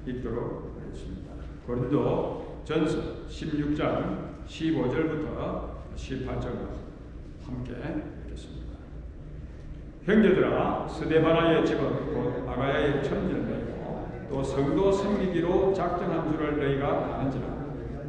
있도록 하겠습니다. 고린도 전서 16장 15절부터 18절까지 함께 읽겠습니다. 형제들아, 스데바나의 집은 곧 아가야의 천년이고 또 성도 섬기기로 작정한 줄을 너희가 아는지라.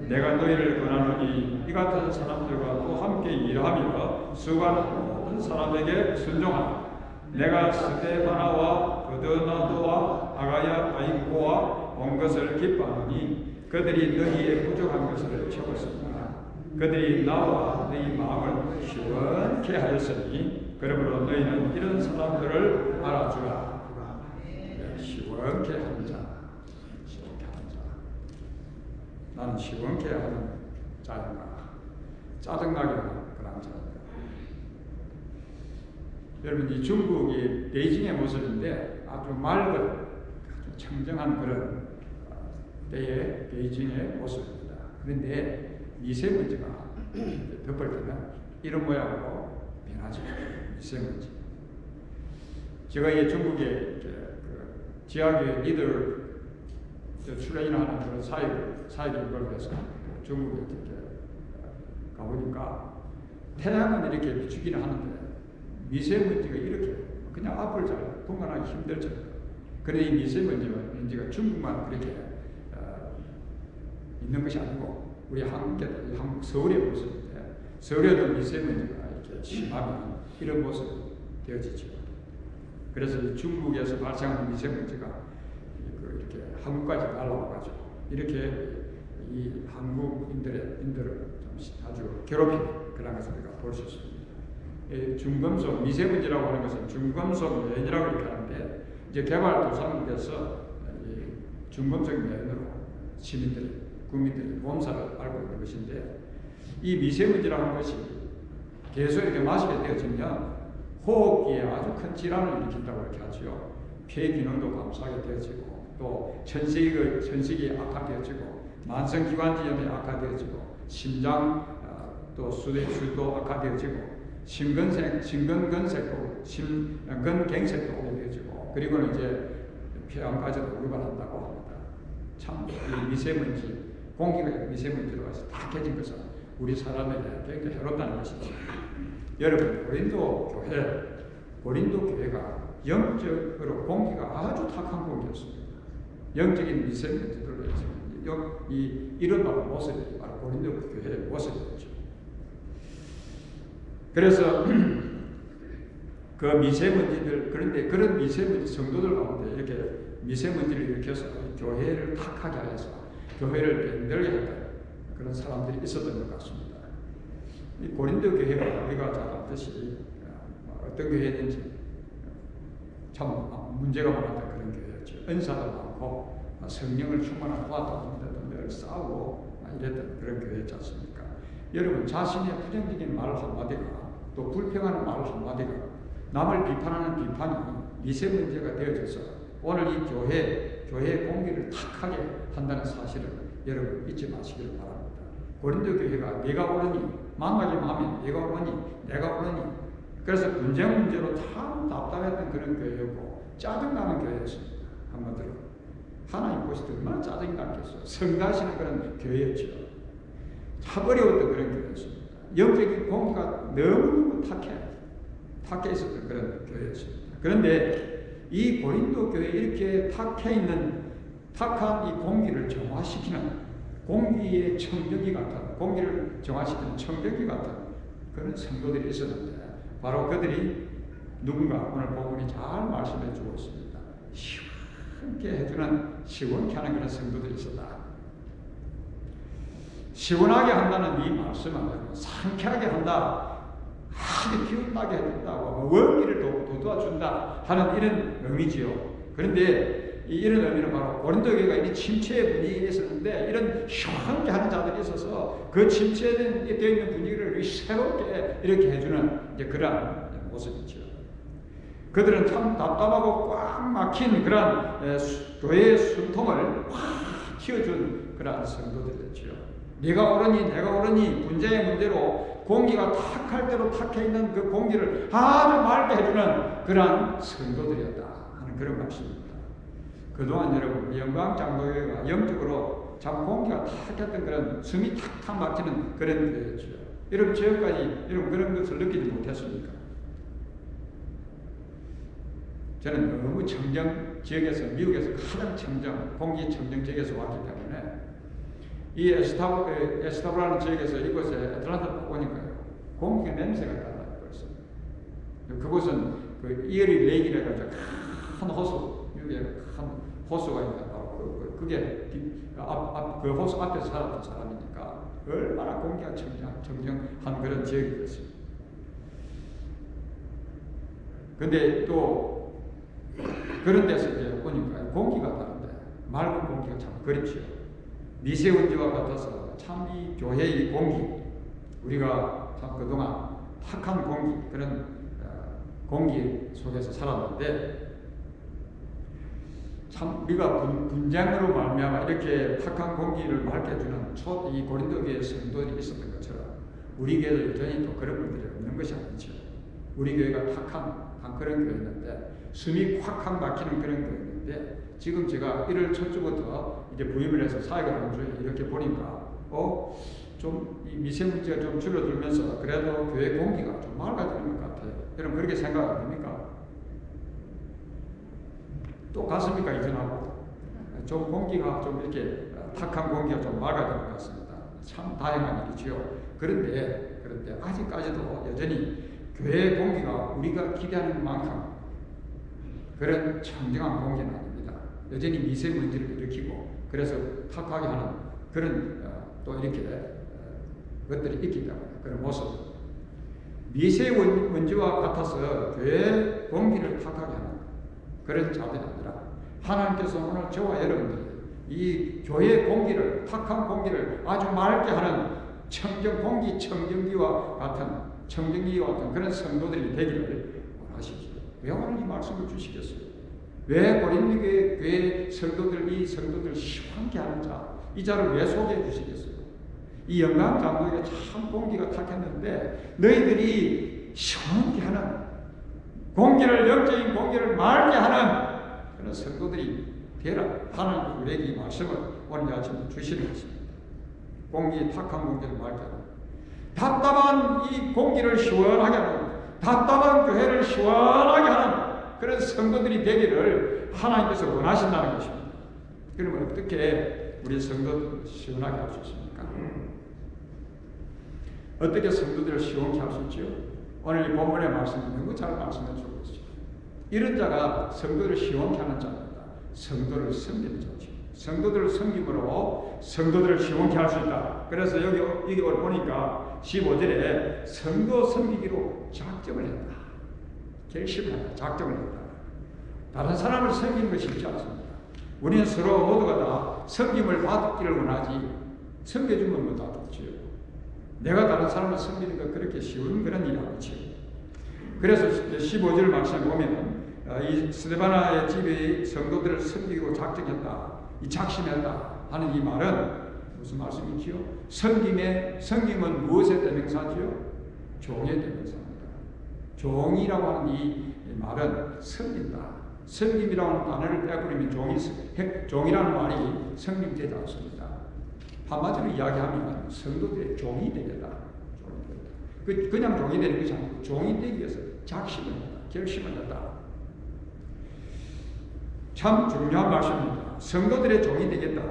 내가 너희를 권하노니 이 같은 사람들과 또 함께 일하며 수고하는 모든 사람에게 순종하라. 내가 스데바나와 버드나도와 아가야 아이고와 온 것을 기뻐하노니 그들이 너희의 부족한 것을 채웠습니다. 그들이 나와 너희 마음을 시원케 하였으니 그러므로 너희는 이런 사람들을 알아주라. 시원케 하는 자, 시원케 하는 자. 나는 시원케 하는 자인가, 짜증나게 하는 그런 자인가. 여러분, 이 중국이 베이징의 모습인데 아주 맑은, 아주 청정한 그런 때의 베이징의 모습입니다. 그런데 미세먼지가 덮을 때는 이런 모양으로 변하죠. 미세먼지. 제가 이 중국의 지하교회 리더 출연하는 그런 사역을 해서 중국에 이렇게 가보니까 태양은 이렇게 비추기는 하는데 미세먼지가 이렇게 그냥 앞을 잘 분간하기 힘들 정도. 그런데 이 미세먼지가 중국만 그렇게 있는 것이 아니고 우리 한국 서울의 모습인데 서울에도 미세먼지가 이렇게 심하면 이런 모습이 되어지죠. 그래서 중국에서 발생하는 미세먼지가 이렇게 한국까지 날아와가지고 이렇게 이 한국인들을 좀 아주 괴롭히는 그런 것을 우리가 볼 수 있습니다. 중금속 미세먼지라고 하는 것은 중금속 면이라고 이렇게 하는데 이제 개발도상국에서 중금속 면으로 시민들이 국민들이 몸살을 앓고 있는 것인데 이 미세먼지라는 것이 계속 이렇게 마시게 되어지면 호흡기에 아주 큰 질환을 일으킨다고 이렇게 하죠. 폐 기능도 감소하게 되어지고 또 천식이 악화되어지고 만성기관지염이 악화되어지고 심장 또 수도 악화되어지고 심근경색도 오게 되어지고 그리고는 이제 폐암까지도 유발한다고 합니다. 참 이 미세먼지 공기가 미세먼지로 와서 탁해진 것은 우리 사람에게 굉장히 해롭다는 것이죠. 여러분, 고린도 교회가 영적으로 공기가 아주 탁한 공기였습니다. 영적인 미세먼지들로 해서 이런 모습이 바로 고린도 교회의 모습이었죠. 그래서 그 미세먼지들, 그런데 그런 미세먼지 성도들 가운데 이렇게 미세먼지를 일으켜서 교회를 탁하게 하여서 교회를 병들게 했다. 그런 사람들이 있었던 것 같습니다. 이 고린도 교회가 우리가 잘 알듯이 어떤 교회든지 참 문제가 많았던 그런 교회였죠. 은사도 많고 성령을 충만한 도와도는데도 늘 싸우고 이랬던 그런 교회였지 않습니까? 여러분, 자신의 부정적인 말 한마디가 또 불평하는 말 한마디가 남을 비판하는 비판이 미세먼지가 되어져서 오늘 이 교회의 공기를 탁하게 한다는 사실을 여러분 잊지 마시기를 바랍니다. 고린도 교회가 네가 오르니 망가지면 하면 네가 오르니 내가 오르니 그래서 분쟁 문제로 참 답답했던 그런 교회였고 짜증나는 교회였습니다. 한마디로 하나님 보실 때 얼마나 짜증나겠어요. 성가시는 그런 교회였죠. 참 어려웠던 그런 교회였습니다. 영적인 공기가 너무 탁해 있었던 그런 교회였습니다. 그런데 이 고린도 교회에 이렇게 탁해 있는 탁한 이 공기를 정화시키는 공기의 청정기 같은 공기를 정화시키는 청정기 같은 그런 성도들이 있었는데 바로 그들이 누군가 오늘 본문이 잘 말씀해 주고 있습니다. 시원케 해주는 시원케 하는 그런 성도들이 있었다. 시원하게 한다는 이 말씀은 상쾌하게 한다. 아주 기운나게 해준다고 원기를 돋워준다 하는 이런 의미지요. 그런데 이런 의미는 바로 고린도 교회가 이 침체의 분위기에 있었는데 이런 시원하게 하는 자들이 있어서 그 침체되어 있는 분위기를 새롭게 이렇게 해주는 이제 그러한 모습이죠. 그들은 참 답답하고 꽉 막힌 그런 교회의 숨통을 확 틔워준 그러한 성도들이었죠. 네가 오르니 내가 오르니 분쟁의 문제로 공기가 탁할 대로 탁해 있는 그 공기를 아주 맑게 해주는 그러한 성도들이었다 하는 그런 말씀입니다. 그동안 여러분 영광장로교회가 영적으로 참 공기가 탁했던 그런 숨이 탁탁 막히는 그런 교회였죠. 여러분 지금까지 여러분 그런 것을 느끼지 못했습니까? 저는 너무 청정 지역에서 미국에서 가장 청정 공기 청정 지역에서 왔기 때문에 이 에스타브라는 지역에서 이곳에 애틀란타 오니까요 공기 냄새가 달라요. 벌써 그곳은 그 이어리 레이크라고 하죠. 큰 호수 미국에 큰 호수가 있는데 그게 그 호수 앞에서 살았던 사람이니까 얼마나 공기가 청정한 그런 지역이었습니다. 근데 또 그런 데서 이제 보니까 공기가 다른데 맑은 공기가 참 그립죠. 미세먼지와 같아서 참 이 교회의 공기 우리가 참 그동안 탁한 공기 그런 공기 속에서 살았는데 참 우리가 분쟁으로 말미암아 이렇게 탁한 공기를 맑게 해주는 이 고린도 교회 성도들이 있었던 것처럼 우리 교회도 여전히 또 그런 분들이 없는 것이 아니죠. 우리 교회가 탁한 그런 교회였는데 숨이 콱콱 막히는 그런 교회였는데 지금 제가 1월 첫주부터 이제 부임을 해서 사역을 하는 중에 이렇게 보니까 좀 이 미세먼지가 좀 줄어들면서 그래도 교회 공기가 좀 맑아지는 것 같아요. 여러분 그렇게 생각 안 됩니까? 똑같습니까? 이전하고 좀 공기가 좀 이렇게 탁한 공기가 좀 맑아진 것 같습니다. 참 다행한 일이지요. 그런데 아직까지도 여전히 교회 공기가 우리가 기대하는 만큼 그런 청정한 공기는 아닙니다. 여전히 미세먼지를 일으키고 그래서 탁하게 하는 그런 또 이렇게 것들이 있기 때문에 그런 모습 미세먼지와 같아서 교회 공기를 탁하게 하는 그런 자들이 아니라 하나님께서 오늘 저와 여러분들이 이 교회 공기를 탁한 공기를 아주 맑게 하는 청정 공기 청정기와 같은 그런 성도들이 되기를 원하시죠. 왜 오늘 이 말씀을 주시겠어요? 왜 고린도 교회 성도들 이 성도들 시원케 하는 자 이 자를 왜 소개해 주시겠어요? 이 영광장로에게 참 공기가 탁했는데 너희들이 시원케 하는 공기를 영적인 공기를 맑게 하는 그런 성도들이 되라. 하나님 우리에게 이 말씀을 오늘 아침에 주시는 것입니다. 공기 탁한 공기를 맑게 하는 답답한 이 공기를 시원하게 하는 답답한 교회를 시원하게 하는 그런 성도들이 되기를 하나님께서 원하신다는 것입니다. 그러면 어떻게 우리 성도들을 시원하게 할 수 있습니까? 어떻게 성도들을 시원케 할 수 있지요? 오늘 이 본문의 말씀이 너무 잘 말씀해 주고 있습니다. 이런 자가 성도를 시원케 하는 자입니다. 성도를 섬기는 자죠. 성도들을 섬김으로 성도들을 시원케 할 수 있다. 그래서 여기 보니까 15절에 성도 섬기기로 작정을 했다. 결심을 했다. 작정을 했다. 다른 사람을 섬기는 것이 쉽지 않습니다. 우리는 서로 모두가 다 섬김을 받기를 원하지 섬겨주면 뭐 다 좋지요. 내가 다른 사람을 섬기는 건 그렇게 쉬운 그런 일이 아니지요. 그래서 15절 말씀에 보면 이 스데바나의 집의 성도들을 섬기고 작정했다. 이 작심했다 하는 이 말은 무슨 말씀이지요? 섬김은 무엇의 대명사지요? 종의 대명사입니다. 종이라고 하는 이 말은 섬긴다. 섬김이라는 단어를 빼버리면 종이라는 말이 성립되지 않습니다. 한마디로 이야기하면 성도들의 종이 되겠다. 그냥 종이 되는 것이 아니고 종이 되기 위해서 작심을 했다. 결심을 했다. 참 중요한 말씀입니다. 성도들의 종이 되겠다.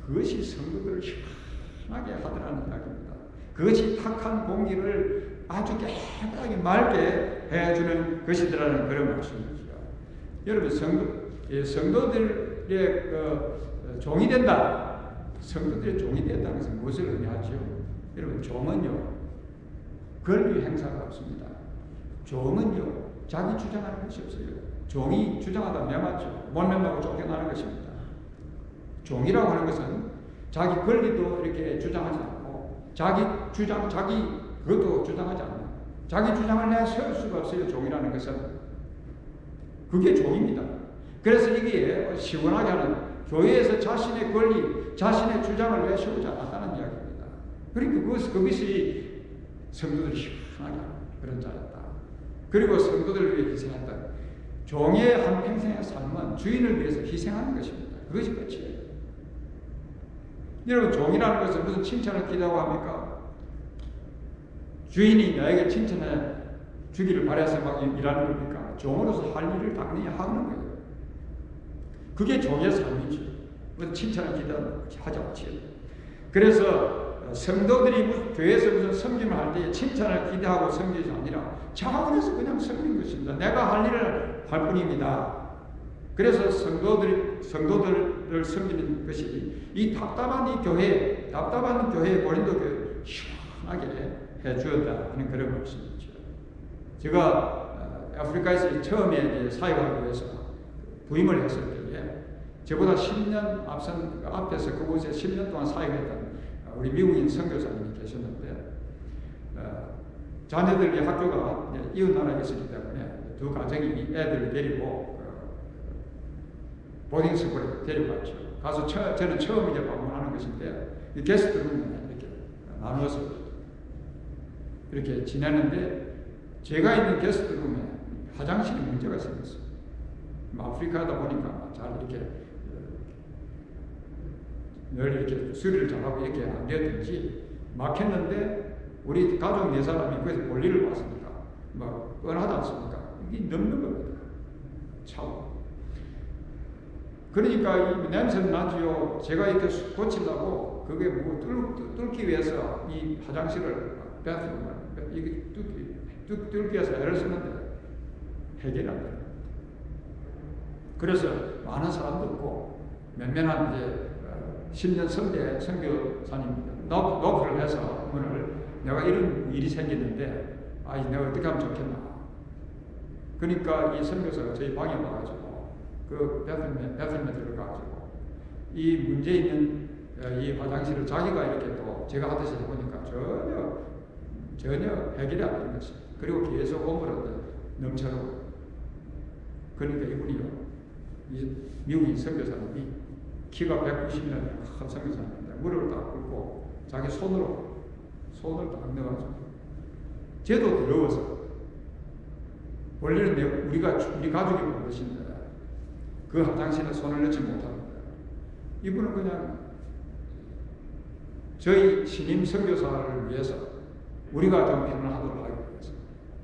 그것이 성도들을 시원하게 하더라는 이야기입니다. 그것이 탁한 공기를 아주 깨끗하게 맑게 해주는 것이더라는 그런 말씀이죠. 여러분 성도들의 종이 된다. 성도들의 종이 된다는 것은 무엇을 의미하죠? 여러분 종은요 권리 행사가 없습니다. 종은요 자기 주장하는 것이 없어요. 종이 주장하다 매맞죠. 몰매하고 쫓겨나는 것입니다. 종이라고 하는 것은 자기 권리도 이렇게 주장하지 않고 자기 그것도 주장하지 않는 자기 주장을 내세울 수가 없어요. 종이라는 것은 그게 종입니다. 그래서 이게 시원하게 하는 교회에서 자신의 권리, 자신의 주장을 내세우지 않았다는 이야기입니다. 그러니까 그것이 성도들을 시원하게 하는 그런 자였다. 그리고 성도들을 위해 희생했다. 종의 한평생의 삶은 주인을 위해서 희생하는 것입니다. 그것이 끝이에요. 여러분, 종이라는 것은 무슨 칭찬을 기대하고 합니까? 주인이 나에게 칭찬해 주기를 바라서 막 일하는 겁니까? 종으로서 할 일을 당연히 하는 거예요. 그게 종의 삶이죠. 무슨 칭찬을 기대하지 않지요. 그래서 성도들이 교회에서 무슨 섬김을 할 때 칭찬을 기대하고 섬기지 아니라 자원에서 그냥 섬기는 것입니다. 내가 할 일을 할 뿐입니다. 그래서 성도들을 섬기는 것이 이 답답한 교회 고린도 교회 시원하게 해주었다 하는 그런 말씀이죠. 제가 아프리카에서 처음에 사역하기 위해서 부임을 했을 때에 저보다 10년 앞에서 그곳에 10년 동안 사역했던 우리 미국인 선교사님이 계셨는데, 자녀들이 학교가 이웃 나라에 있었기 때문에 두 가정이 애들을 데리고 보딩스쿨에 데려갔죠. 가서 저는 처음 이제 방문하는 것인데, 이 게스트룸에 이렇게 나누어서 이렇게 지내는데, 제가 있는 게스트룸에 화장실에 문제가 생겼어요. 아프리카다 보니까 잘 이렇게 늘 이렇게 수리를 잘하고 이렇게 안 되었든지 막혔는데, 우리 가족 4사람이 거기서 볼일을 봤으니까 막 뻔하지 않습니까? 이게 넘는 겁니다. 차고. 그러니까 이 냄새는 나지요. 제가 이렇게 고치려고 그게 뭐 뚫기 위해서 이 화장실을 이게 뚫기 위해서 애를 쓰는데 해결이 안 돼요. 그래서 많은 사람도 없고 몇몇한 이제 10년 선배 선교사님 노크를 해서 오늘 내가 이런 일이 생겼는데 내가 어떻게 하면 좋겠나. 그러니까 이 선교사가 저희 방에 와가지고 그 베트남에 들어가가지고 이 문제 있는 이 화장실을 자기가 이렇게 또 제가 하듯이 해보니까 전혀 해결이 안 되는 것입니다. 그리고 계속 오므로 넘쳐나고. 그러니까 이분이요, 이 미국인 선교사님이 키가 190이라는 큰 선교사님인데 무릎을 딱 꿇고 자기 손을 딱 넣어가지고, 쟤도 더러워서 원래는 우리 가족이 버릇인데 그 화장실에 손을 넣지 못합니다. 이분은 그냥 저희 신임 선교사를 위해서 우리가 좀 편안하도록 하기 위해서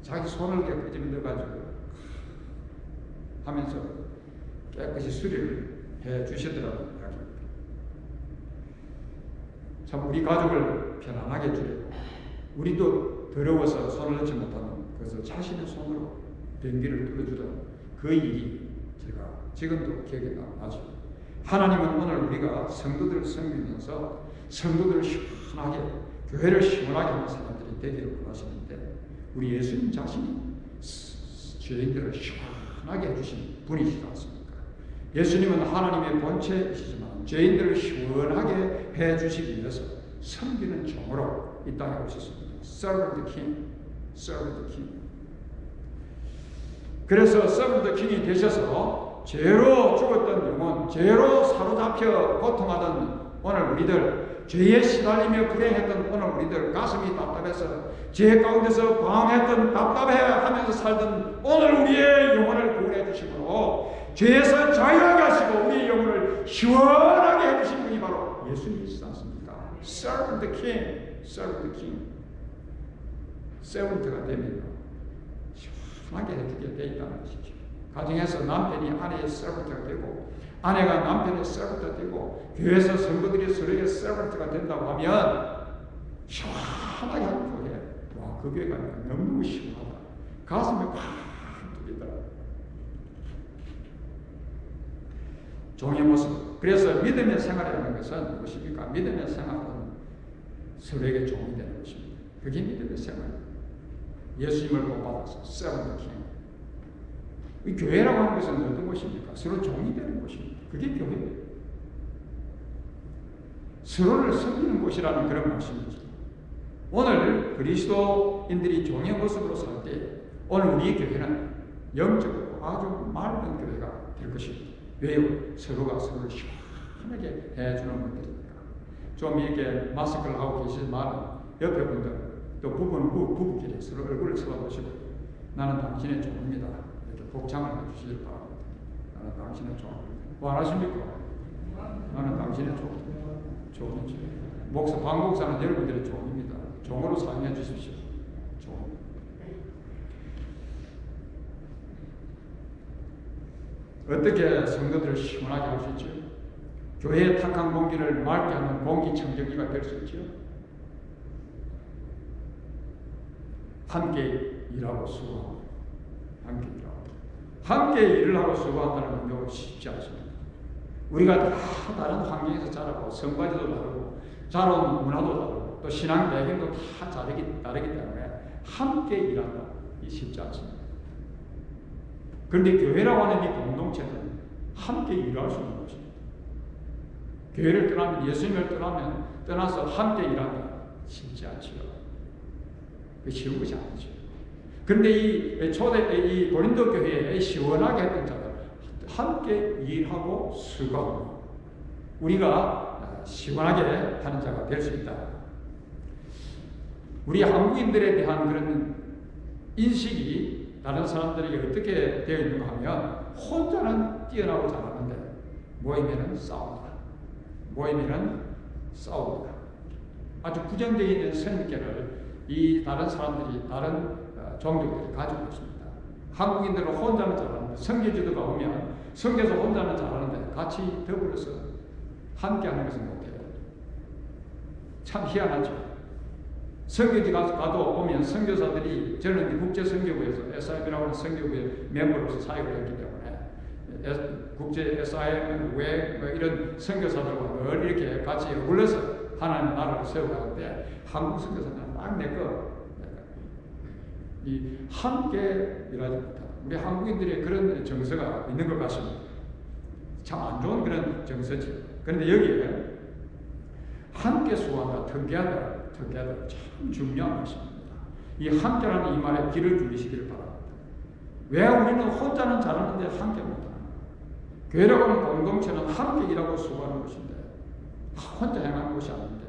자기 손을 깨끗이 넣어가지고 하면서 깨끗이 수리를 해 주시더라고요. 참 우리 가족을 편안하게 해주려고, 우리도 더러워서 손을 넣지 못하는 그래서 자신의 손으로 변기를 뚫어주던 그 일이 제가 지금도 기억이 나죠. 하나님은 오늘 우리가 성도들을 섬기면서 성도들을 시원하게, 교회를 시원하게 하는 사람들이 되기를 원하시는데, 우리 예수님 자신이 죄인들을 시원하게 해주신 분이시지 않습니까? 예수님은 하나님의 본체이시지만 죄인들을 시원하게 해주시기 위해서 섬기는 종으로 이 땅에 오셨습니다. Serve the King, Serve the King. 그래서 Serve the King이 되셔서 죄로 죽었던 영혼, 죄로 사로잡혀 고통하던 오늘 우리들, 죄에 시달리며 불행했던 오늘 우리들, 가슴이 답답해서 죄 가운데서 방황했던, 답답해하면서 살던 오늘 우리의 영혼을 구원해 주심으로 죄에서 자유하게 하시고 우리의 영혼을 시원하게 해주신 분이 바로 예수님이시지 않습니까? Serve the King, Serve the King. 세븐트가 되면 시원하게 해주게 돼 있다는 것이죠. 가정에서 남편이 아내의 서번트가 되고, 아내가 남편의 서번트가 되고, 교회에서 성도들이 서로의 서번트가 된다고 하면 시원하게 하는 교회. 와, 그 교회가 너무너무 시원하다. 가슴에 팍 뚫리더라. 종의 모습. 그래서 믿음의 생활이라는 것은 무엇입니까? 믿음의 생활은 서로에게 종이 되는 것입니다. 그게 믿음의 생활입니다. 예수님을 본받아서 Serve the King. 이 교회라고 하는 것은 어떤 것입니까? 서로 종이 되는 곳입니다. 그게 교회예요. 서로를 섬기는 곳이라는 그런 말씀이죠. 오늘 그리스도인들이 종의 모습으로 살 때 오늘 우리 교회는 영적으로 아주 맑은 교회가 될 것입니다. 왜요? 서로가 서로를 시원하게 해주는 것들입니다. 좀 이렇게 마스크를 하고 계시지만 옆에 분들 또 부부끼리 서로 얼굴을 쳐다보시고 나는 당신의 종입니다. 이렇게 복창을 해주시길 바랍니다. 나는 당신의 종. 원하십니까? 나는 당신의 종이지. 박 목사는 여러분들의 종입니다. 종으로 사용해 주십시오. 종. 어떻게 성도들을 시원하게 할 수 있죠? 교회의 탁한 공기를 맑게 하는 공기청정기가 될 수 있죠. 함께 일하고 수고하고, 함께 일을 하고 수고한다는 건 쉽지 않습니다. 우리가 다 다른 환경에서 자라고, 성과지도 다르고, 자라온 문화도 다르고, 또 신앙 배경도 다 다르기 때문에 함께 일한다. 이 쉽지 않습니다. 그런데 교회라고 하는 이 공동체는 함께 일할 수 있는 것입니다. 교회를 떠나면, 예수님을 떠나서 함께 일한다. 쉽지 않지요. 쉬운 것이 아니죠. 그런데 이 고린도 교회에 시원하게 했던 자들, 함께 일하고 수고하고, 우리가 시원하게 하는 자가 될 수 있다. 우리 한국인들에 대한 그런 인식이 다른 사람들에게 어떻게 되어 있는가 하면, 혼자는 뛰어나고 잘하는데 모이면은 싸운다. 아주 부정적인 선입견을 이 다른 사람들이, 다른 종족들이 가지고 있습니다. 한국인들은 혼자는 잘하는데, 선교지도가 오면 선교에서 혼자는 잘하는데 같이 더불어서 함께하는 것은 못해요. 참 희한하죠. 선교지 가도 보면 선교사들이, 저는 국제선교부에서 SIM이라고 하는 선교부의 멤버로서 사역을 했기 때문에 국제 SIM 외 이런 선교사들과 늘 이렇게 같이 어울려서 하나님의 나라를 세워가는데, 한국 선교사는 딱 내거 이 함께 일하지 못하다. 우리 한국인들의 그런 정서가 있는 것 같습니다. 참 안 좋은 그런 정서지. 그런데 여기에 함께 수고한다, together 참 중요한 것입니다. 이 함께라는 이 말에 귀를 기울이시기를 바랍니다. 왜 우리는 혼자는 잘하는데 함께 못하는가? 교회라고 하는 공동체는 함께 일하고 수고하는 것인데 혼자 행하는 것이 아닌데,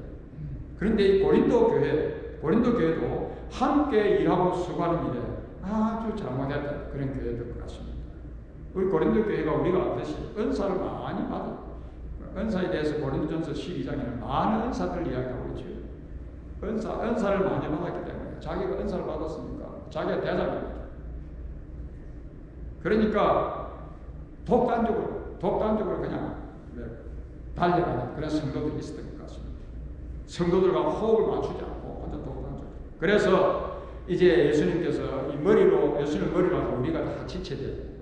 그런데 이 고린도 교회도 함께 일하고 수고하는 일에 아주 잘못했다, 그런 교회들 것 같습니다. 우리 고린도 교회가 우리가 알듯이 은사를 많이 받아, 은사에 대해서 고린도전서 12장에는 많은 은사들을 이야기하고 있죠. 은사를 많이 받았기 때문에, 자기가 은사를 받았으니까 자기가 대장입니다. 그러니까 독단적으로 그냥 달려가는 그런 성도들이 있었던 것 같습니다. 성도들과 호흡을 맞추지 않고 혼자 독단적으로. 그래서 이제 예수님께서 예수님 머리로 하고 우리가 다 지체된,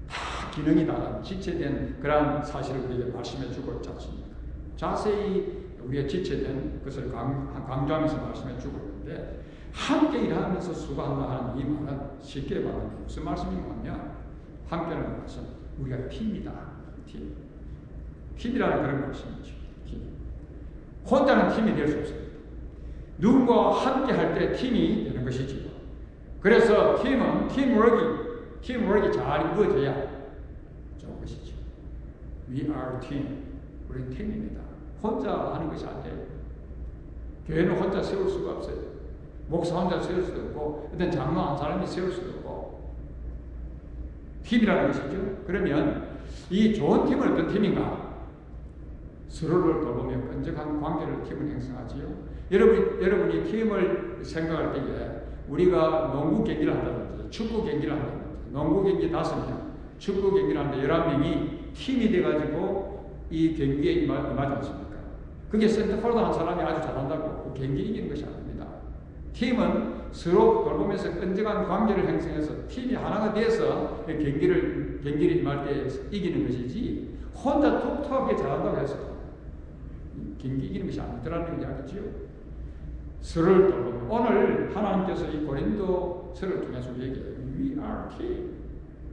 다 기능이 다른 지체된 그러한 사실을 우리에게 말씀해 주고 있지 않습니까? 자세히 우리가 지체된 것을 강조하면서 말씀해 주고 있는데, 함께 일하면서 수고한다 하는 이 말은 쉽게 말하면 무슨 말씀이냐면, 함께라는 것은 우리가 팀이다. 팀이라는 그런 말씀이죠. 혼자는 팀이 될 수 없습니다. 누군가와 함께 할 때 팀이 되는 것이지. 그래서 팀은 팀워크가 잘 이루어져야 좋은 것이죠. We are team. 우리는 팀입니다. 혼자 하는 것이 안 돼요. 교회는 혼자 세울 수가 없어요. 목사 혼자 세울 수도 없고, 어떤 장로 한 사람이 세울 수도 없고, 팀이라는 것이죠. 그러면 이 좋은 팀은 어떤 팀인가? 서로를 돌보며 끈적한 관계를 팀을 형성하지요. 여러분이 팀을 생각할 때에 우리가 농구 경기를 한다든지 축구 경기를 한다든지, 농구 경기 5명, 축구 경기를 하는데 11명이 팀이 돼가지고 이 경기에 임하지 않습니까? 그게 센터포드 한 사람이 아주 잘한다고 그 경기 이기는 것이 아닙니다. 팀은 서로 돌보면서 끈적한 관계를 형성해서 팀이 하나가 돼서 경기를 임할 때 이기는 것이지, 혼자 톡톡하게 잘한다고 해서 경기 이기는 것이 아니더라는 이야기지요. 서로를 돌보고, 오늘 하나님께서 이 고린도서를 통해서 우리에게 We are team,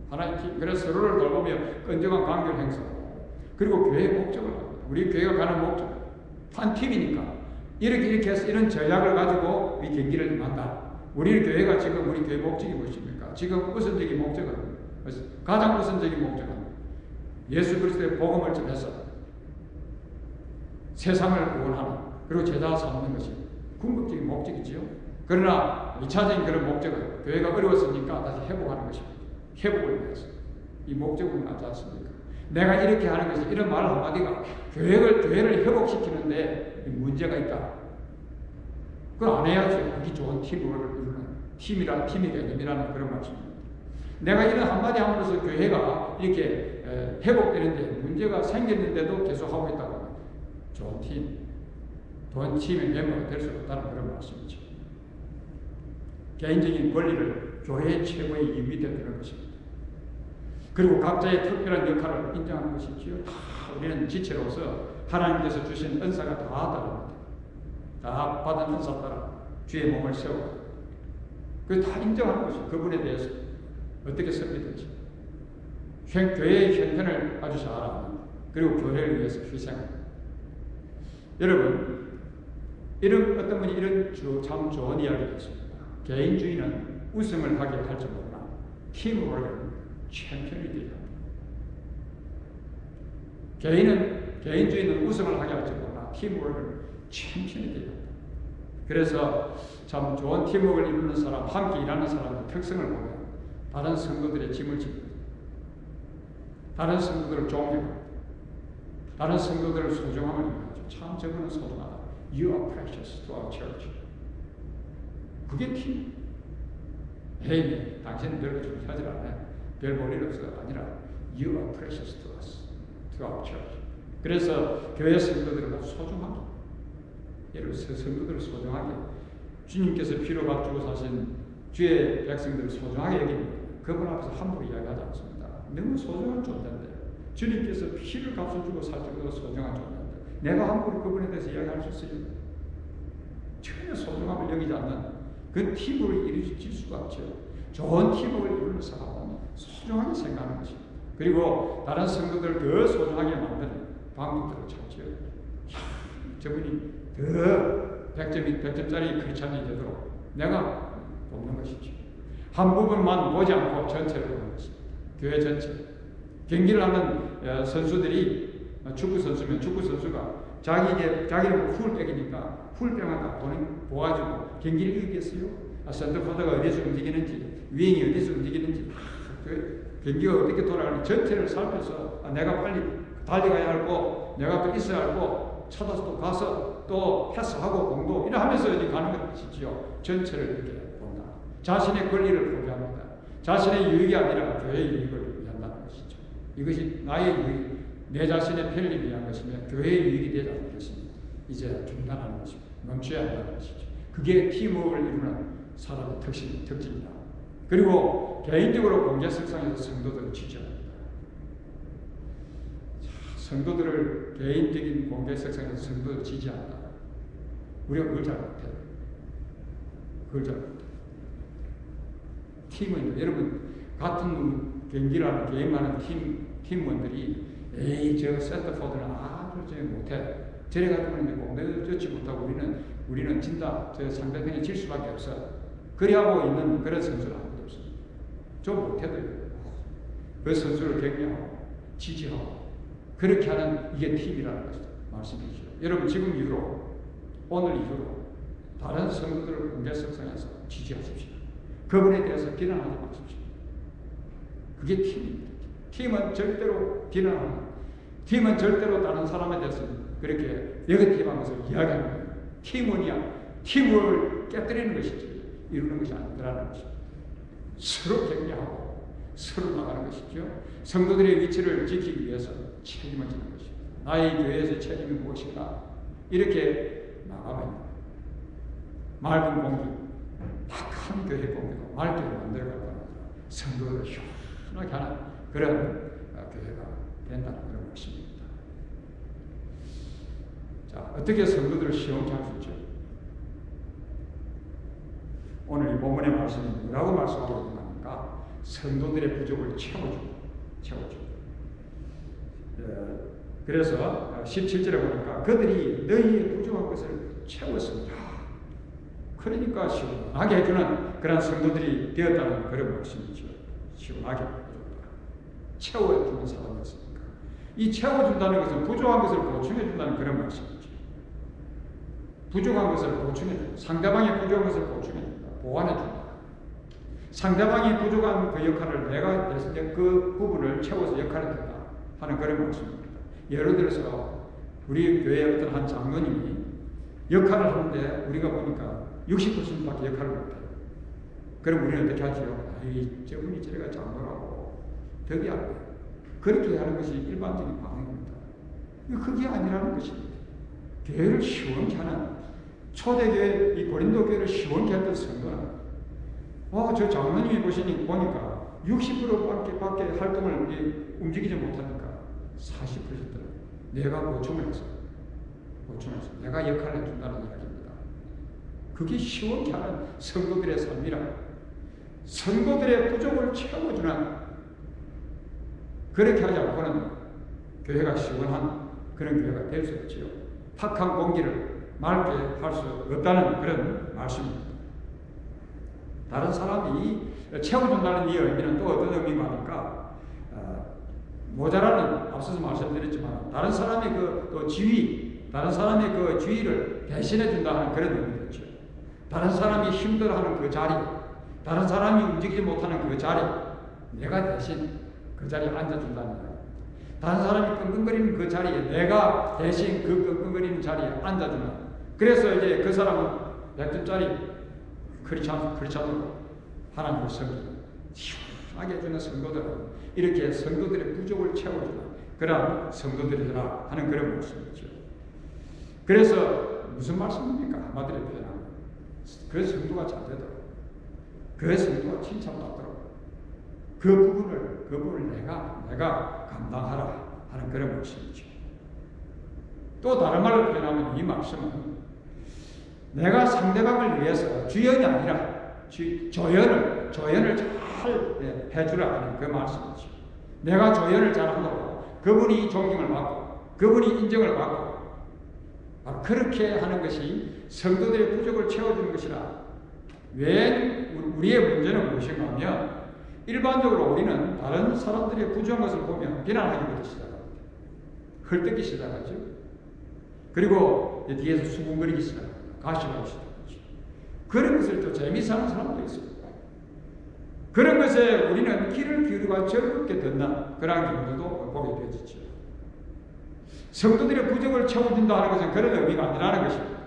하나의 팀. 그래서 서로를 돌보며 끈적한 관계를 형성하고, 그리고 교회의 목적을 합니다. 우리 교회가 가는 목적, 한 팀이니까 이렇게 해서 이런 전략을 가지고 이 경기를 임한다. 우리 교회가 지금 우리 교회 목적이 무엇입니까? 지금 우선적인 목적은, 가장 우선적인 목적은 예수 그리스도의 복음을 전해서 세상을 구원하는, 그리고 제자 삼는 것이 궁극적인 목적이지요. 그러나 2차적인 그런 목적은 교회가 어려웠으니까 다시 회복하는 것입니다. 회복을 위해서. 이 목적은 맞지 않습니까? 내가 이렇게 하는 것이, 이런 말 한마디가 교회를 회복시키는데 문제가 있다. 그걸 안 해야죠. 그게 좋은 팀워크를 이루는 팀이 개념이라는 그런 말씀입니다. 내가 이런 한마디 함으로써 교회가 이렇게 회복되는데 문제가 생겼는데도 계속 하고 있다고 하면 좋은 팀의 멤버가 될 수 없다는 그런 말씀이죠. 개인적인 권리를 교회의 최고의 임이 되는 것입니다. 그리고 각자의 특별한 역할을 인정하는 것이지요. 다 우리는 지체로서 하나님께서 주신 은사가 다 다릅니다. 다 받은 은사 따라 주의 몸을 세우고 그걸 다 인정하는 것이죠. 그분에 대해서 어떻게 섬기든지 교회의 형편을 아주 잘 압니다. 그리고 교회를 위해서 희생합니다. 여러분, 어떤 분이 이런 참 좋은 이야기를 했습니다. 개인주의는 우승을 하게 할지 모르나 팀워크는 챔피언이 되야 합니다. 개인주의는 우승을 하게 할지 모르나 팀워크는 챔피언이 되야 합니다. 그래서 참 좋은 팀워크를 이루는 사람, 함께 일하는 사람의 특성을 보면 다른 성도들의 짐을 집니다. 다른 성도들을 존경합니다. 다른 성도들을 소중함을 인하죠. 참 저분은 소중하다. You are precious to our church. 그게 팀. 에이, 당신은 별로 중요하지 않아요. 별 볼일 없어요. 아니라 You are precious to us, to our church. 그래서 교회 성도들을 소중하게, 예를 들어서 성도들을 소중하게, 주님께서 피로 값주고 사신 주의 백성들을 소중하게 여깁니다. 그분 앞에서 함부로 이야기하지 않습니다. 너무 소중한 존재인데 주님께서 피를 값을 주고 살주고 소중한 존재인데 내가 함부로 그분에 대해서 이야기할 수 있어요? 전혀 소중함을 여기지 않는 그 팀을 이루어질 수가 없죠. 좋은 팀을 이루는 사람은 소중하게 생각하는 것입니다. 그리고 다른 성도들을 더 소중하게 만드는 방법들을 찾죠. 저분이 더 100점짜리 크리스찬이 되도록 내가 돕는 것이죠. 한 부분만 보지 않고 전체를 보는 것입니다. 교회 전체. 경기를 하는 선수들이 축구 선수면 축구 선수가 자기는 풀백이니까 풀백마다 보아주고 경기를 이기겠어요? 센터포드가 어디서 움직이는지, 윙이 어디서 움직이는지, 경기가 어떻게 돌아가는지 전체를 살펴서 내가 빨리 달려가야 할고, 내가 또 있어야 할고, 찾아서 또 가서 또 패스하고 공도 이래 하면서 이제 가는 것이지요. 전체를 이렇게 본다. 자신의 권리를 포기합니다. 자신의 유익이 아니라 교회의 유익을 위한다는 것이죠. 이것이 나의 유익, 내 자신의 편리를 위한 것이면 교회의 유익이 되지 않는 것입니다. 이제 중단하는 것입니다. 멈춰야 한다는 것이죠. 그게 팀워크를 이루는 사람의 특징이다. 그리고 개인적으로 공개석상에서 성도들을 지지합니다. 성도들을 개인적인 공개석상에서 성도들을 지지한다. 우리가 그걸 잘 못해요. 그걸 잘 못해요. 팀은 여러분 같은 경기를 하는 게임하는 팀원들이 에이 저 센터포드는 아주 못해. 저래 가지고 있는데 공대를 쫓지 못하고 우리는 진다. 저 상대편이 질 수밖에 없어. 그리하고 있는 그런 선수는 아무도 없습니다. 좀 못해도요. 그 선수를 격려하고 지지하고 그렇게 하는 이게 팀이라는 것을 말씀이죠. 여러분 지금 이후로 오늘 이후로 다른 성도들을 공개석상에서 지지하십시오. 그분에 대해서 비난하지 마십시오. 그게 팀입니다. 팀은 절대로 비난하는, 팀은 절대로 다른 사람에 대해서 그렇게 네거티브한 것을 이야기하는 거예요. 팀을 깨뜨리는 것이지 이루는 것이 아니라는 것입니다. 서로 격려하고 서로 나가는 것이죠. 성도들의 위치를 지키기 위해서 책임을 지는 것입니다. 나의 교회에서 책임이 무엇인가? 이렇게 나가면 맑은 공기, 탁한 교회 공기가 맑게 만들어갈 거라 성도를 시원하게 하는 그런 교회가 된다는 그런 것입니다. 자, 어떻게 성도들을 시원케 할 수 있죠? 오늘 이 본문의 말씀이 뭐라고 말씀하고 있는가? 성도들의 부족을 채워주고. 그래서 17절에 보니까 그들이 너희의 부족한 것을 채웠습니다. 그러니까 시원하게 해주는 그런 성도들이 되었다는 그런 말씀이죠. 시원하게 채워주는 사람이었습니까? 이 채워준다는 것은 부족한 것을 보충해준다는 그런 말씀이죠. 부족한 것을 보충해준다. 상대방의 부족한 것을 보충해준다. 보완해준다. 상대방이 부족한 그 역할을 내가 그 부분을 채워서 역할을 했다 하는 그런 말씀입니다. 예를 들어서 우리 교회 어떤 한 장로님이 역할을 하는데 우리가 보니까 60%밖에 역할을 못해요. 그럼 우리는 어떻게 하죠? 아이, 저분이 저래가 장로라고 덕이 안 돼요. 그렇게 하는 것이 일반적인 방법입니다. 그게 아니라는 것입니다. 교회를 시원케 하는 초대교회, 이 고린도 교회를 시원케 했던 성도는 저 장로님이 보니까 60%밖에 활동을 움직이지 못하니까 40%더라고요. 내가 보충을 해서 내가 역할을 해준다는 이야기입니다. 그게 시원케 하는 성도들의 삶이라 성도들의 부족을 채워주는 그렇게 하지 않고는 교회가 시원한 그런 교회가 될 수 없지요. 탁한 공기를 맑게 할 수 없다는 그런 말씀입니다. 다른 사람이 채워준다는 이 의미는 또 어떤 의미가 하니까 모자라는 앞서서 말씀드렸지만 다른 사람의 또 지위, 다른 사람의 그 지위를 대신해 준다는 그런 의미겠죠. 다른 사람이 힘들어하는 그 자리, 다른 사람이 움직이지 못하는 그 자리, 내가 대신 그 자리에 앉아준다는 거예요. 다른 사람이 끙끙거리는 그 자리에 내가 대신 그 끙끙거리는 자리에 앉아주는. 그래서 이제 그 사람은 100점짜리 크리스찬으로 하나님을 섬기는 시원하게 해주는 성도들은 이렇게 성도들의 부족을 채워주는 그런 성도들이라 하는 그런 말씀이죠. 그래서 무슨 말씀입니까? 한마디로 표현하면 그 성도가 잘 되도록, 그 성도가 칭찬받도록 그 부분을 내가 감당하라 하는 그런 말씀이죠. 또 다른 말로 표현하면 이 말씀은 내가 상대방을 위해서 주연이 아니라 조연을 잘 해주라 하는 그 말씀이죠. 내가 조연을 잘하도록 그분이 존경을 받고 그분이 인정을 받고 그렇게 하는 것이 성도들의 부족을 채워주는 것이라. 왜 우리의 문제는 무엇인가 하면 일반적으로 우리는 다른 사람들의 부족한 것을 보면 비난하기부터 시작합니다. 헐뜯기 시작하죠. 그리고 뒤에서 수군거리기 시작합니다. 가시하기 시작하죠. 그런 것을 또 재미있어하는 사람도 있습니다. 그런 것에 우리는 귀를 기울이고 즐겁게 듣는 그런 경우도 보게 되어지죠. 성도들의 부족을 채워준다 하는 것은 그런 의미가 아니라는 것입니다.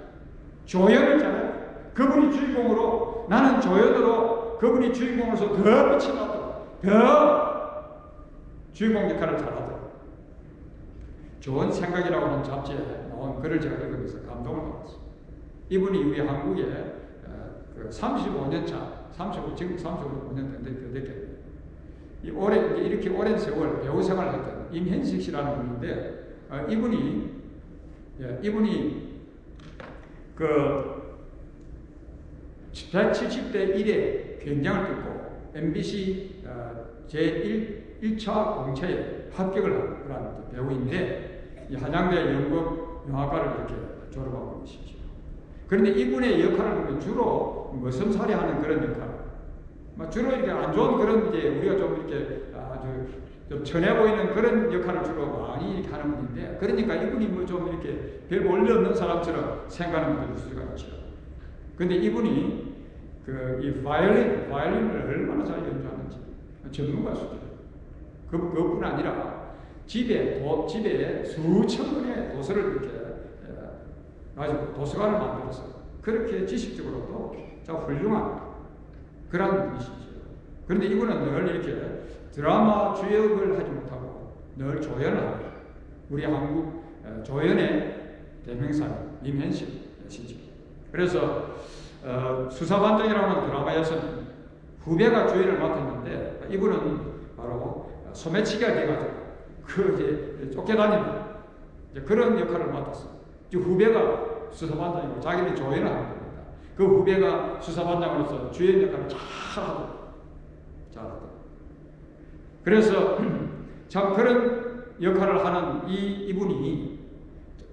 조연을 잘해요. 그분이 주인공으로, 나는 조연으로 그분이 주인공으로서 더 빛이 나도록, 더 주인공 역할을 잘하도록. 좋은 생각이라고 하는 잡지에 나온 글을 제가 읽으면서 감동을 받았어요. 이분이 우리 한국에 35년 차, 지금 35년 됐겠네요. 이렇게 오랜 세월 배우 생활을 했던 임현식 씨라는 분인데, 이분이 그 170대 1의 굉장을 뚫고 MBC 제1차 공채에 합격을 한 배우인데, 한양대 연극영화과를 이렇게 졸업하고 계시죠. 그런데 이분의 역할을 보면 주로 머슴살이 하는 그런 역할, 주로 이렇게 안 좋은 그런 이제 우리가 좀 이렇게 좀 천해 보이는 그런 역할을 주로 많이 이렇게 하는 분인데, 그러니까 이분이 뭐 좀 이렇게 별 원리 없는 사람처럼 생각하는 분들 수가 있죠. 근데 이분이 이 바이올린을 얼마나 잘 연주하는지 전문가 수준. 그뿐 아니라 집에 수천 권의 도서를 이렇게 가지고 도서관을 만들어서 그렇게 지식적으로도 참 훌륭한 그런 분이시죠. 그런데 이분은 늘 이렇게 드라마 주역을 하지 못하고 늘 조연을 하고, 우리 한국 조연의 대명사 임현식 씨죠. 그래서 수사반장이라는 드라마에서는 후배가 주연을 맡았는데, 이분은 바로 소매치기가 돼가지고 이제 쫓겨다니는 그런 역할을 맡았어요. 후배가 수사반장이고 자기는 조연을 하는 겁니다. 그 후배가 수사반장으로서 주연 역할을 잘하고. 그래서 참 그런 역할을 하는 이분이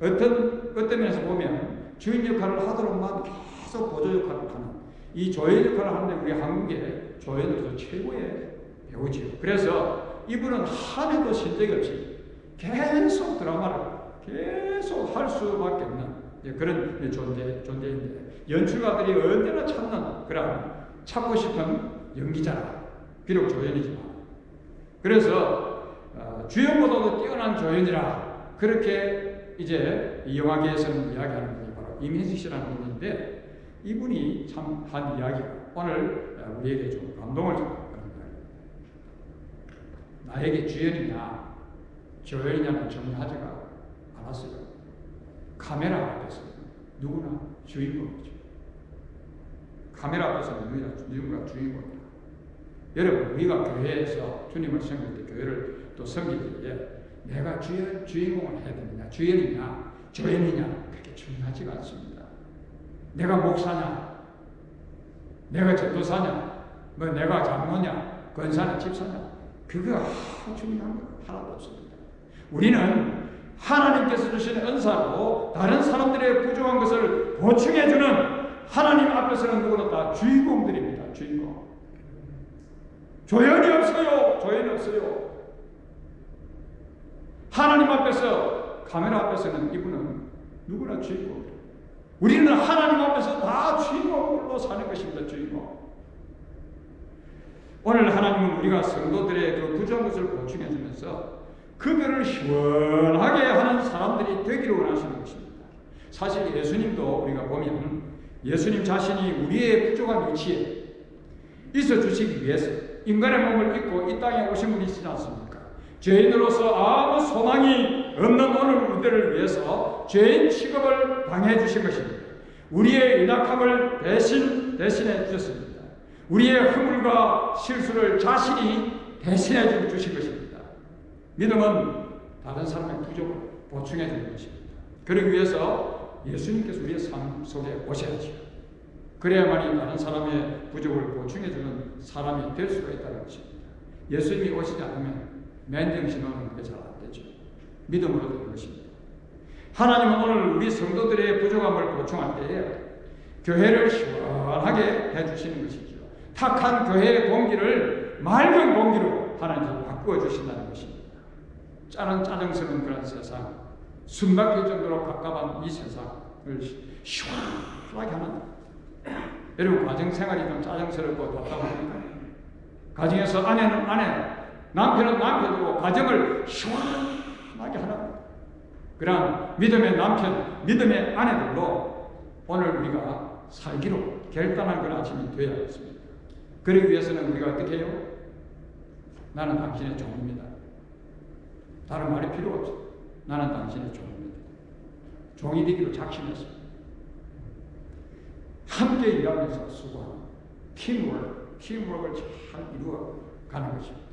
어떤 면에서 보면 주인 역할을 하도록만 계속 보조 역할을 하는 이 조연 역할을 하는데 우리 한국의 조연으로서 최고의 배우지요. 그래서 이분은 한 해도 쉰 적이 없이 계속 드라마를 계속 할 수밖에 없는 그런 존재인데, 연출가들이 언제나 찾고 싶은 연기자라. 비록 조연이지만. 그래서 주연보다도 뛰어난 조연이라 그렇게 이제 이 영화계에서는 이야기하는 분이 바로 임혜수 씨라는 분인데 이분이 참 한 이야기가 오늘 우리에게 좀 감동을 주는 그런 거예요. 나에게 주연이냐 조연이냐는 정리하지가 않았어요. 카메라 앞에서 누구나 주인공이죠. 카메라 앞에서는 누군가 주인공이다. 여러분, 우리가 교회에서 주님을 섬길 때 교회를 또 섬길 때에 내가 주인공을 해야 되느냐, 주연이냐, 조연이냐 그렇게 중요하지가 않습니다. 내가 목사냐, 내가 전도사냐, 뭐 내가 장로냐, 권사냐, 집사냐 그거 중요한 거 하나도 없습니다. 우리는 하나님께서 주신 은사로 다른 사람들의 부족한 것을 보충해주는 하나님 앞에서는 누구나 다 주인공들입니다. 주인공. 조연이 없어요. 조연이 없어요. 하나님 앞에서 카메라 앞에서는 이분은 누구나 주인공. 우리는 하나님 앞에서 다 주인공으로 사는 것입니다. 주인공. 오늘 하나님은 우리가 성도들의 그 부족한 것을 보충해 주면서 그들을 시원하게 하는 사람들이 되기를 원하시는 것입니다. 사실 예수님도 우리가 보면 예수님 자신이 우리의 부족한 위치에 있어 주시기 위해서 인간의 몸을 입고 이 땅에 오신 분이시지 않습니까? 죄인으로서 아무 소망이 없는 오늘 우리들을 위해서 죄인 취급을 당해 주신 것입니다. 우리의 연약함을 대신해 주셨습니다. 우리의 허물과 실수를 자신이 대신해 주신 것입니다. 믿음은 다른 사람의 부족을 보충해 주는 것입니다. 그러기 위해서 예수님께서 우리의 삶 속에 오셔야죠. 그래야만이 다른 사람의 부족을 보충해 주는 사람이 될 수가 있다는 것입니다. 예수님이 오시지 않으면 맨정신으로는 그게 잘 안 되죠. 믿음으로 되는 것입니다. 하나님은 오늘 우리 성도들의 부족함을 보충할 때에 교회를 시원하게 해주시는 것이죠. 탁한 교회의 공기를 맑은 공기로 하나님께서 바꾸어 주신다는 것입니다. 짜증스러운 그런 세상, 숨 막힐 정도로 갑갑한 이 세상을 시원하게 하는, 여러분 가정생활이 좀 짜증스럽고 답답합니까? 가정에서 아내는 아내, 남편은 남편으로 가정을 시원하게 하는 그런 믿음의 남편, 믿음의 아내들로 오늘 우리가 살기로 결단한 그런 아침이 되어야겠습니다. 그러기 위해서는 우리가 어떻게 해요? 나는 당신의 종입니다. 다른 말이 필요 없어요. 나는 당신의 종입니다. 종이 되기로 작심했습니다. 함께 일하면서 수고하는 팀워크를 잘 이루어 가는 것입니다.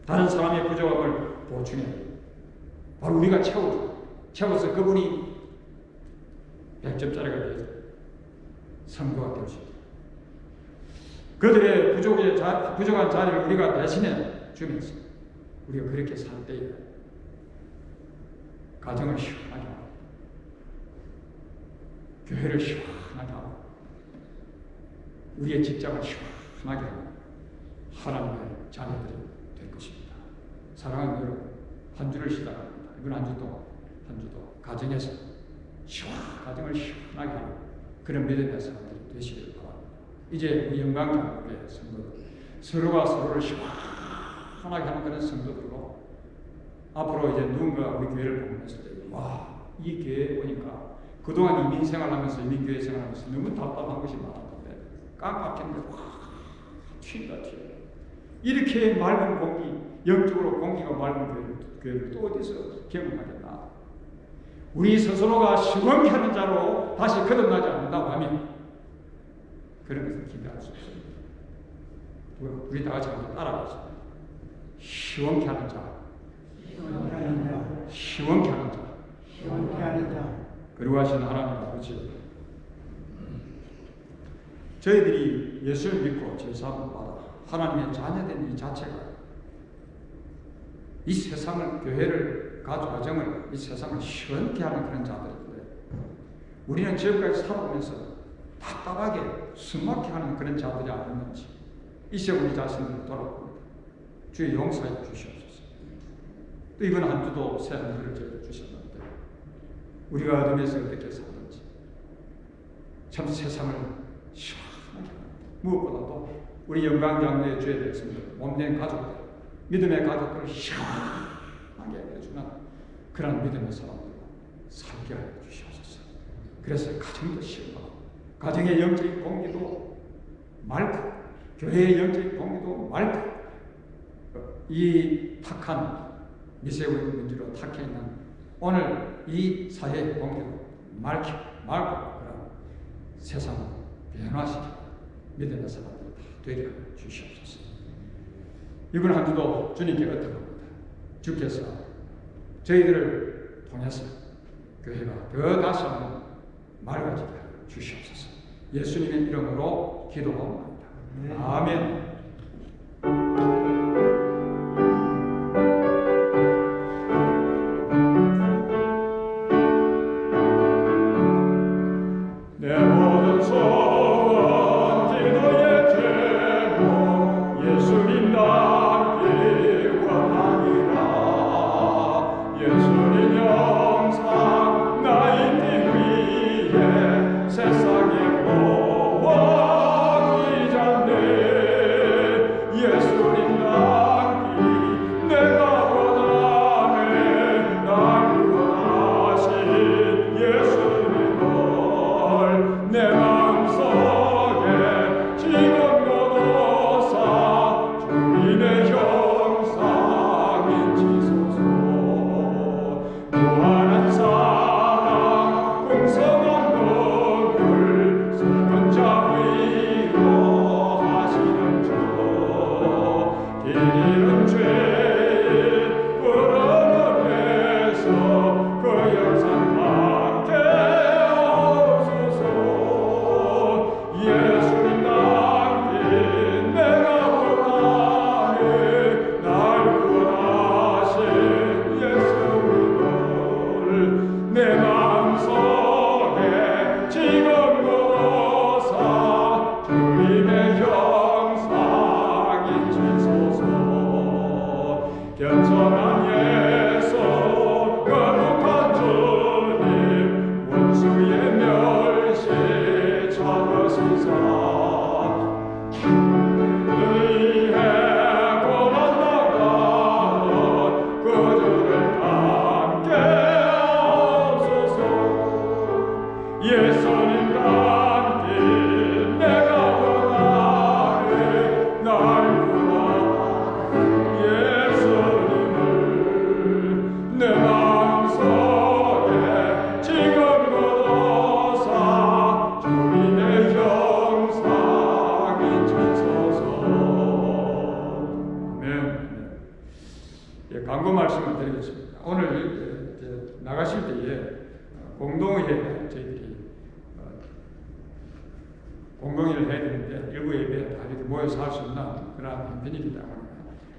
다른 사람의 부족함을 보충해 바로 우리가 채워서 그분이 100점짜리가 되어서 성도가 될 수 있다. 그들의 부족한 자리를 우리가 대신해 주면서 우리가 그렇게 살 때에 가정을 시원하게 하고 교회를 시원하게 하고 우리의 직장을 시원하게 하고 하나님의 자녀들이 될 것입니다. 사랑하는 여러분, 한 주를 시작합니다. 이번 한 주 동안 한 주도 가정에서 가정을 시원하게 하는 그런 믿음의 사람들이 되시길 바랍니다. 이제 우리 영광장로의 성도들 서로가 서로를 시원하게 하는 그런 성도들로 앞으로 이제 누군가 우리 교회를 방문했을 때 와, 이 교회에 오니까 그동안 이민 생활하면서 이민교회 생활하면서 너무 답답한 것이 많았는데 깜빡했는데 와, 튄다 튀어. 이렇게 맑은 공기, 영적으로 공기가 맑은 교회를 또 어디서 경험하겠나. 우리 스스로가 시원케 하는 자로 다시 거듭나지 않는다고 하면 그런 것을 기대할 수 없습니다. 우리 다 같이 한번 따라가겠습니다. 시원케 하는 자, 시원케 하는 자, 거룩하신 하나님 아버지, 저희들이 예수를 믿고 제사함을 받아 하나님의 자녀된 이 자체가 이 세상을, 교회를, 가정을, 이 세상을 시원케 하는 그런 자들인데 우리는 지금까지 살아오면서 답답하게 숨막히게 하는 그런 자들이 아니었는지 이제 우리 자신을 돌아봅니다. 주의 용서해 주시옵소서. 또 이번 한 주도 새 한 주를 저희가 주셨는데 우리가 어둠에서 어떻게 살든지 참 세상을 시원하게 합니다. 무엇보다도 우리 영광장로의 주에 대해서는 몸된 가족들, 믿음의 가족들을 시원하게 해주는 그런 믿음의 사람들로 살게 하여 주시옵소서. 그래서 가정도 시원하고 가정의 영적인 공기도 맑고 교회의 영적인 공기도 맑고 이 탁한 미세의 문제로 탁해 있는 오늘 이 사회의 공기도 맑고 그런 세상을 변화시키고 믿음의 사람들이 다 되게 하여 주시옵소서. 이번 한 주도 주님께 엎드립니다. 주께서 저희들을 통해서 교회가 더 다시 한번 맑아지게 하여 주시옵소서. 예수님의 이름으로 기도합니다. 아멘. 광고 말씀을 드리겠습니다. 오늘 나가실 때에 공동회에 저희들이 공동회를 해야 되는데 일부 예배에 다 이렇게 모여서 할 수 있는 그런 형편이기 때문에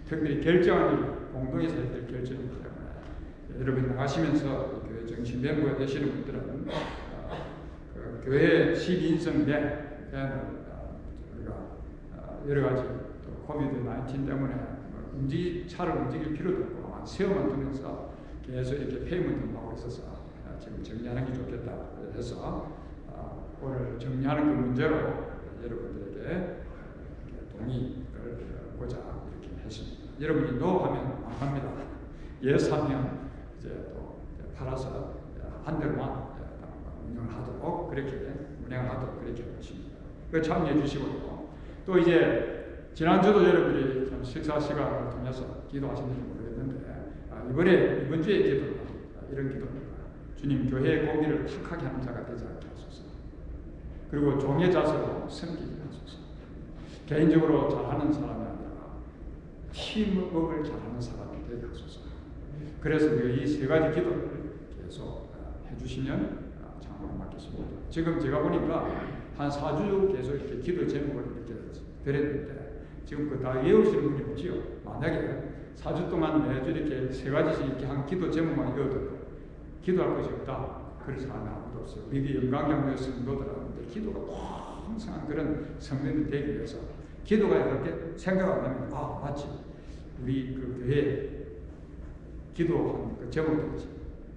특별히 결정을 공동에서 해야 될 결정이기 때문에 여러분 나가시면서 교회 정신弁부에 되시는 분들은 그 교회 12인승대 우리가 여러 가지 코비드-19 때문에 차를 움직일 필요도 없고 세워만 두면서 계속 이렇게 페이먼트 하고 있어서 지금 정리하는 게 좋겠다 해서 오늘 정리하는 그 문제로 여러분들에게 동의를 보자 이렇게 했습니다. 여러분이 노 하면 안 합니다. 예스 하면 이제 또 팔아서 한 대로만 운영을 하도록 그렇게 운영을 하도록 그렇게 하십니다. 그 참여해 주시고 또 이제 지난주도 여러분들이 식사 시간을 통해서 기도하시는지 모르겠는데 이번 주에 기도 이런 기도입니다. 주님 교회의 공기를 탁하게 하는 자가 되지 않게 하소서. 그리고 종의 자세로 섬기게 하소서. 개인적으로 잘하는 사람이 아니라 팀워크를 잘하는 사람이 되게 하소서. 그래서 이 세 가지 기도를 계속 해주시면 장을 맡겠습니다. 지금 제가 보니까 한 4주 계속 이렇게 기도 제목을 이렇게 드렸는데 지금 그 다 외우시는 분이 없지요. 만약에 4주 동안 매주 이렇게 세 가지씩 이렇게 한 기도 제목만 외워도 기도할 것이 없다. 그런 사람이 아무도 없어요. 우리 영광장로의 성도들은 기도가 풍성한 그런 성도들이 되기 위해서 기도가 이렇게 생각 안 나면 맞지. 우리 그 교회에 기도한 그 제목이지.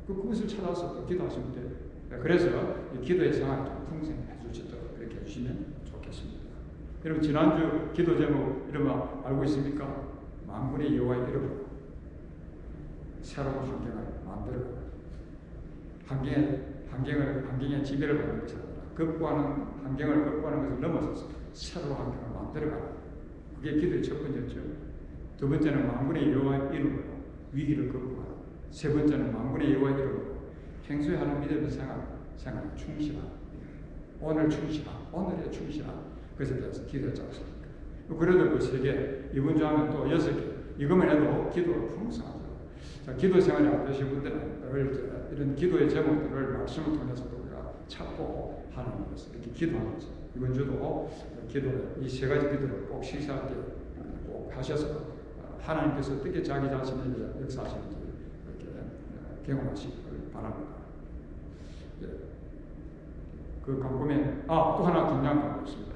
그것을 찾아서 또 기도하시면 돼요. 그래서 이 기도의 생활을 좀 풍성해 주시도록 그렇게 해주시면 좋겠습니다. 여러분 지난주 기도 제목 이름 알고 있습니까? 만군의 여호와의 이름으로 새로운 환경을 만들어가라. 환경의 지배를 받는 것이 아니라 환경을 극복하는 것을 넘어서서 새로운 환경을 만들어가라. 그게 기도의 첫 번째죠. 두 번째는 만군의 여호와의 이름으로 위기를 극복하라. 세 번째는 만군의 여호와의 이름으로 평소에 하는 믿음의 생활에 충실하라. 오늘에 충실하라. 그것에 대해서 기도했지 않습니까? 그래도 그 세 개, 이번 주 하면 또 6개. 이것만 해도 기도가 풍성하죠. 자, 기도 생활이 안 되신 분들은 이런 기도의 제목들을 말씀을 통해서도 우리가 찾고 하나님 것을 이렇게 기도하는 거죠. 이번 주도 기도를, 이 세 가지 기도를 꼭 식사할 때 꼭 하셔서 하나님께서 어떻게 자기 자신에게 역사하시는지 이렇게 경험하시길 바랍니다. 예. 그 광범에 또 하나 중요한 거 있습니다.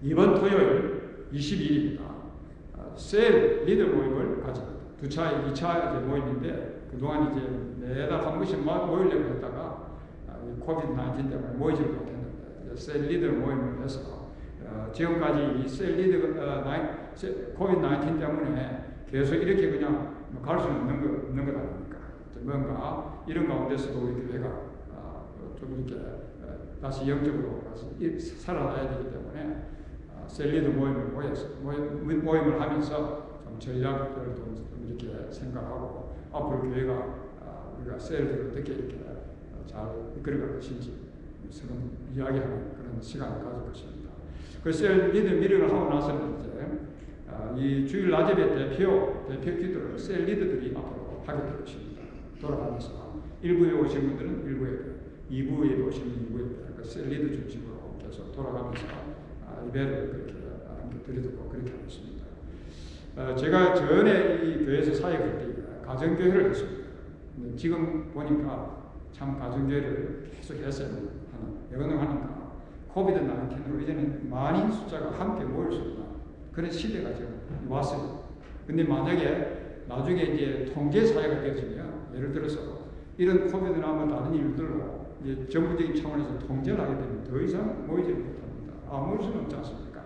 이번 토요일 22일입니다. 셀 리더 모임을 가집니다. 2차 모임인데 그동안 이제 매달 한 번씩 모이려고 했다가 코비드-19 때문에 모이지를 못했는데 셀 리더 모임을 해서 지금까지 이 셀 리더 코비드-19 때문에 계속 이렇게 그냥 갈 수는 없는 것 아닙니까? 뭔가 이런 가운데서도 우리 교회가 좀 이렇게 다시 영적으로 살아나야 되기 때문에 셀리드 모임을 하면서 좀 전략들을 좀 이렇게 생각하고 앞으로 교회가 우리가 셀들을 어떻게 이렇게 잘 이끌어갈 것인지 서로 이야기하는 그런 시간을 가질 것입니다. 그 셀리드 미팅을 하고 나서는 이제 이 주일 낮에 대표 기도를 셀리드들이 앞으로 하게 될 것입니다. 돌아가면서 1부에 오신 분들은 1부에, 2부에 오신 분은 2부에 셀리드 중심으로 계속 돌아가면서 예배를 그렇게 드리도록 그렇게 하겠습니다. 제가 전에 이 교회에서 사역할 때 가정교회를 했습니다. 근데 지금 보니까 참 가정교회를 계속 했어야 하는, 여건을 하니까 코비드-19으로 이제는 많은 숫자가 함께 모일 수 있는 그런 시대가 지금 왔어요. 근데 만약에 나중에 이제 통제 사회가 되어지면, 예를 들어서 이런 코비드나 뭐 다른 일들로 이제 정부적인 차원에서 통제를 하게 되면 더 이상 모이지 못합니다. 모일 수는 없지 않습니까?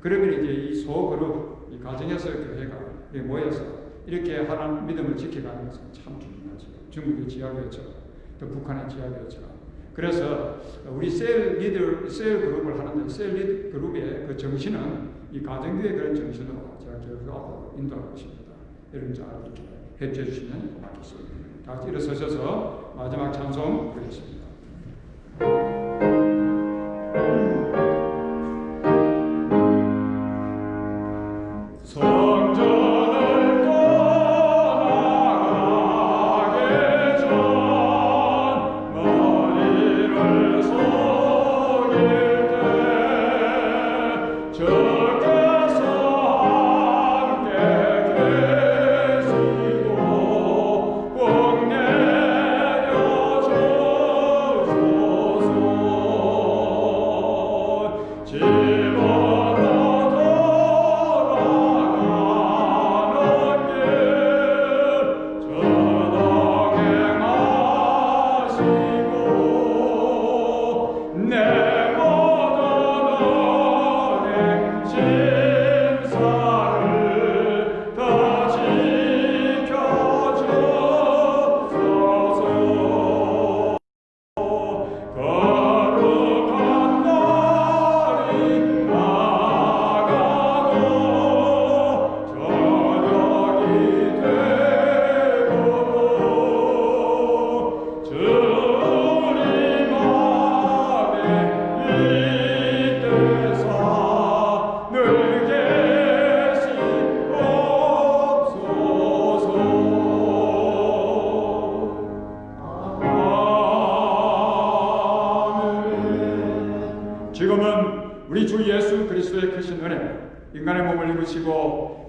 그러면 이제 이 소그룹, 이 가정에서 교회가 모여서 이렇게 하나님 믿음을 지켜가는 것은 참 중요하죠. 중국의 지하교회처럼, 또 북한의 지하교회처럼. 그래서 우리 셀 그룹을 하는데 셀 리드 그룹의 그 정신은 이 가정교회 그런 정신으로 제가 계속 앞으로 인도할 것입니다. 여러분 잘 이렇게 해주해 주시면 고맙겠습니다. 다 같이 일어서셔서 마지막 찬송 드리겠습니다.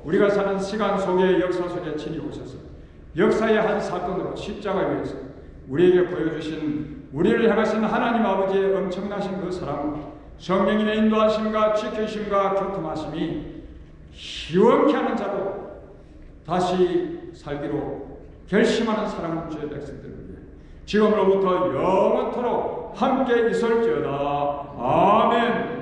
우리가 사는 시간 속에 역사 속에 친히 오셔서 역사의 한 사건으로 십자가에 의해서 우리에게 보여주신 우리를 향하신 하나님 아버지의 엄청나신 그 사랑과 성령님의 인도하심과 지키심과 교통하심이 희원케 하는 자로 다시 살기로 결심하는 사랑하는 주의 백성들을 위해 지금으로부터 영원토록 함께 있을지어다. 아멘.